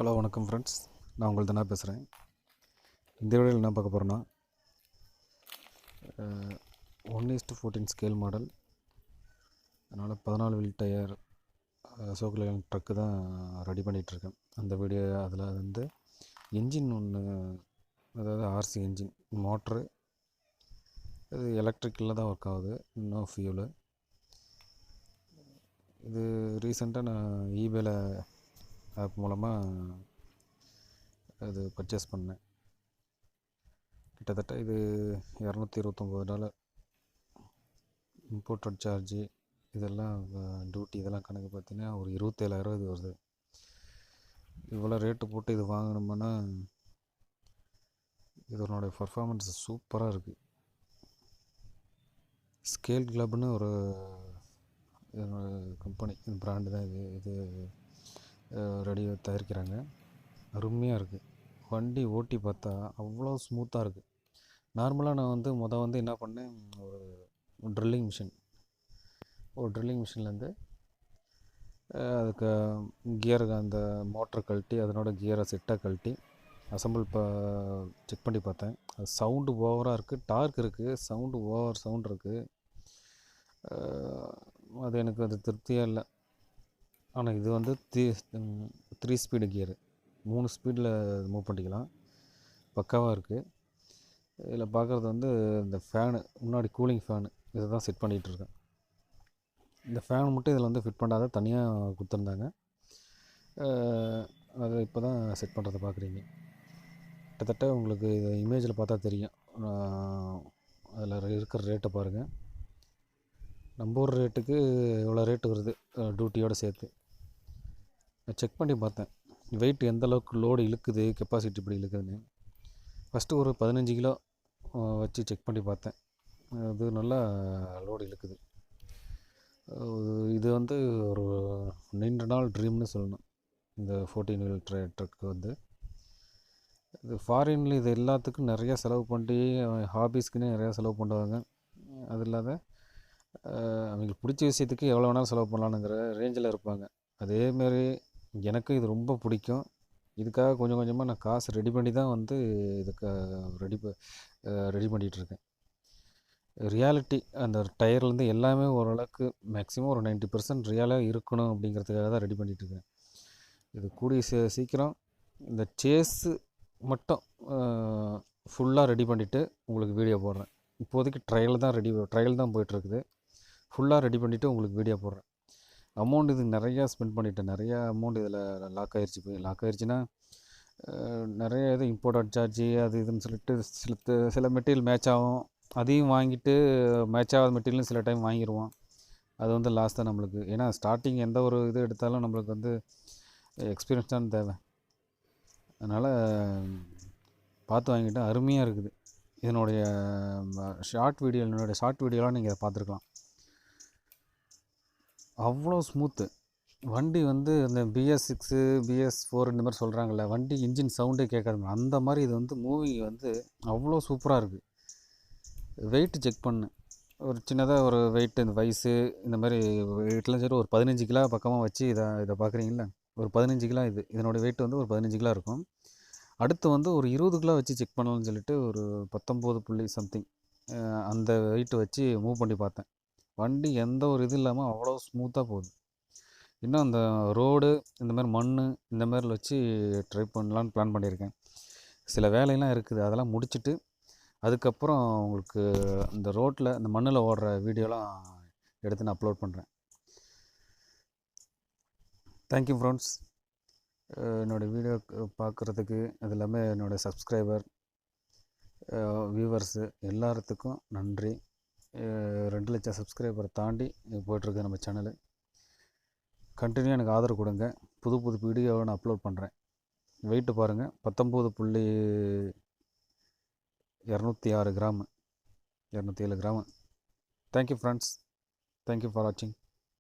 Hello வணக்கம் friends, நான் உங்கள்ட்ட நான் பேசுகிறேன். இந்த வீடியோவில் என்ன பார்க்க போகிறேன்னா 1:14 ஸ்கேல் மாடல். அதனால் 14 வீல் டயர் சோக்குலன் ட்ரக்கு தான் ரெடி பண்ணிகிட்ருக்கேன். அந்த வீடியோ அதில் வந்து என்ஜின் ஒன்று, அதாவது ஆர்சி என்ஜின் மோட்ரு, இது எலக்ட்ரிக்கில் தான் ஒர்க் ஆகுது, இன்னும் ஃபியூலு. இது ரீசெண்டாக நான் ஈபேல ஆப் மூலமாக அது பர்ச்சேஸ் பண்ணேன். கிட்டத்தட்ட இது $229. இம்போர்ட்டட் சார்ஜு இதெல்லாம் டியூட்டி இதெல்லாம் கணக்கு பார்த்தீங்கன்னா ஒரு 27,000 இது வருது. இவ்வளோ ரேட்டு போட்டு இது வாங்கினோம்னா இதனுடைய பர்ஃபார்மன்ஸ் சூப்பராக இருக்குது. ஸ்கேல் கிளப்னு ஒரு கம்பெனி, இந்த பிராண்டு தான் இது ரெடி தயாரிக்கிறாங்க. அருமையாக இருக்குது. வண்டி ஓட்டி பார்த்தா அவ்வளோ ஸ்மூத்தாக இருக்குது. நார்மலாக நான் வந்து என்ன பண்ணேன், ஒரு ட்ரில்லிங் மிஷின்லேருந்து அதுக்கு கியருக்கு அந்த மோட்டரை கழட்டி அதனோட கியரை செட்டாக கழட்டி அசம்பிள் செக் பண்ணி பார்த்தேன். அது சவுண்டு ஓவராக இருக்குது, டார்க் இருக்குது, சவுண்ட் இருக்குது. அது எனக்கு அது திருப்தியாக இல்லை. ஆனால் இது வந்து 3 ஸ்பீடு கியரு, 3 ஸ்பீடில் மூவ் பண்ணிக்கலாம், பக்காவாக இருக்குது. இதில் பார்க்குறது வந்து இந்த ஃபேனு, முன்னாடி கூலிங் ஃபேனு, இதை தான் செட் பண்ணிகிட்ருக்கேன். இந்த ஃபேன் மட்டும் இதில் வந்து ஃபிட் பண்ணாத தனியாக கொடுத்துருந்தாங்க. அதை இப்போ தான் செட் பண்ணுறதை பார்க்குறீங்க. கிட்டத்தட்ட உங்களுக்கு இதை இமேஜில் பார்த்தா தெரியும். அதில் இருக்கிற ரேட்டை பாருங்கள். நம்ம ஊர் ரேட்டுக்கு எவ்வளோ ரேட்டு வருது டியூட்டியோடு சேர்த்து. நான் செக் பண்ணி பார்த்தேன் வெயிட் எந்த அளவுக்கு லோடு இழுக்குது, கெப்பாசிட்டி இப்படி இழுக்குதுன்னு. ஃபஸ்ட்டு ஒரு 15 கிலோ வச்சு செக் பண்ணி பார்த்தேன். அது நல்லா லோடு இழுக்குது. இது வந்து ஒரு நீண்ட நாள் ட்ரீம்னு சொல்லணும். இந்த 14 வீல் ட்ரக்கு வந்து இது ஃபாரினில் இது எல்லாத்துக்கும் நிறையா செலவு பண்ணி ஹாபீஸ்க்குன்னு நிறையா செலவு பண்ணுவாங்க. அது இல்லாத அவங்களுக்கு பிடிச்ச விஷயத்துக்கு எவ்வளோ வேணாலும் செலவு பண்ணலானுங்கிற ரேஞ்சில் இருப்பாங்க. அதேமாரி எனக்கும் இது ரொம்ப பிடிக்கும். இதுக்காக கொஞ்சம் கொஞ்சமாக நான் காசு ரெடி பண்ணி தான் வந்து இதுக்கு ரெடி பண்ணிகிட்ருக்கேன். ரியாலிட்டி அந்த டயர்லேருந்து எல்லாமே ஓரளவுக்கு மேக்ஸிமம் ஒரு 90% ரியாலாக இருக்கணும் அப்படிங்கிறதுக்காக தான் ரெடி பண்ணிகிட்ருக்கேன். இது கூடிய சீக்கிரம் இந்த சேஸு மட்டும் ஃபுல்லாக ரெடி பண்ணிவிட்டு உங்களுக்கு வீடியோ போடுறேன். இப்போதைக்கு ட்ரையல் தான் போயிட்டுருக்குது. ஃபுல்லாக ரெடி பண்ணிவிட்டு உங்களுக்கு வீடியோ போடுறேன். அமௌண்ட் இது நிறையா ஸ்பெண்ட் பண்ணிவிட்டேன். நிறையா அமௌண்ட் இதில் லாக் ஆயிடுச்சுன்னா நிறைய இது இம்போர்ட்டட் சார்ஜு அது இதுன்னு சொல்லிட்டு சில மெட்டீரியல் மேட்ச் ஆகும், அதையும் வாங்கிட்டு மேட்ச் ஆகாத மெட்டீரியலும் சில டைம் வாங்கிடுவோம். அது வந்து லாஸ் தான் நம்மளுக்கு. ஏன்னா ஸ்டார்டிங் எந்த ஒரு இது எடுத்தாலும் நம்மளுக்கு வந்து எக்ஸ்பீரியன்ஸ் தான் தேவை. அதனால் பார்த்து வாங்கிட்டேன். அருமையாக இருக்குது. என்னுடைய ஷார்ட் வீடியோலாம் நீங்கள் அதை பார்த்துருக்கலாம். அவ்வளோ ஸ்மூத்து வண்டி வந்து இந்த BS6 BS4 இந்த மாதிரி சொல்கிறாங்கள்ல, வண்டி இன்ஜின் சவுண்டே கேட்காது. அந்த மாதிரி இது வந்து மூவிங் வந்து அவ்வளோ சூப்பராக இருக்குது. வெயிட்டு செக் பண்ணேன். ஒரு சின்னதாக ஒரு வெயிட்டு, இந்த வயசு இந்த மாதிரி வெயிட்லாம் சரி, ஒரு 15 கிலோ பக்கமாக வச்சு இதை பார்க்குறீங்களா, ஒரு 15 கிலோ இதனோட வெயிட் வந்து ஒரு 15 கிலோ இருக்கும். அடுத்து வந்து ஒரு 20 கிலோ வச்சு செக் பண்ணலாம்னு சொல்லிட்டு ஒரு 19 புள்ளி சம்திங் அந்த வெயிட்டு வச்சு மூவ் பண்ணி பார்த்தேன். வண்டி எந்த ஒரு இது இல்லாமல் அவ்வளோ ஸ்மூத்தாக போகுது. இன்னும் அந்த ரோடு இந்த மாதிரி மண் இந்த மாதிரி வச்சு ட்ரை பண்ணலான்னு பிளான் பண்ணியிருக்கேன். சில வேலையெல்லாம் இருக்குது, அதெல்லாம் முடிச்சுட்டு அதுக்கப்புறம் உங்களுக்கு இந்த ரோட்டில் இந்த மண்ணில் ஓடுற வீடியோலாம் எடுத்து நான் அப்லோட் பண்ணுறேன். Thank you friends. என்னோடய வீடியோ பார்க்குறதுக்கு, அது இல்லாமல் என்னோடய சப்ஸ்கிரைபர் வியூவர்ஸு எல்லாத்துக்கும் நன்றி. 2 லட்சம் சப்ஸ்கிரைபரை தாண்டி போய்ட்டுருக்கு நம்ம சேனலு. கண்டினியூ எனக்கு ஆதரவு கொடுங்க. புது வீடியோவை நான் அப்லோட் பண்ணுறேன். வெயிட்டு பாருங்கள், 19.206 gram, 207 gram. Thank you friends. Thank you for வாட்சிங்.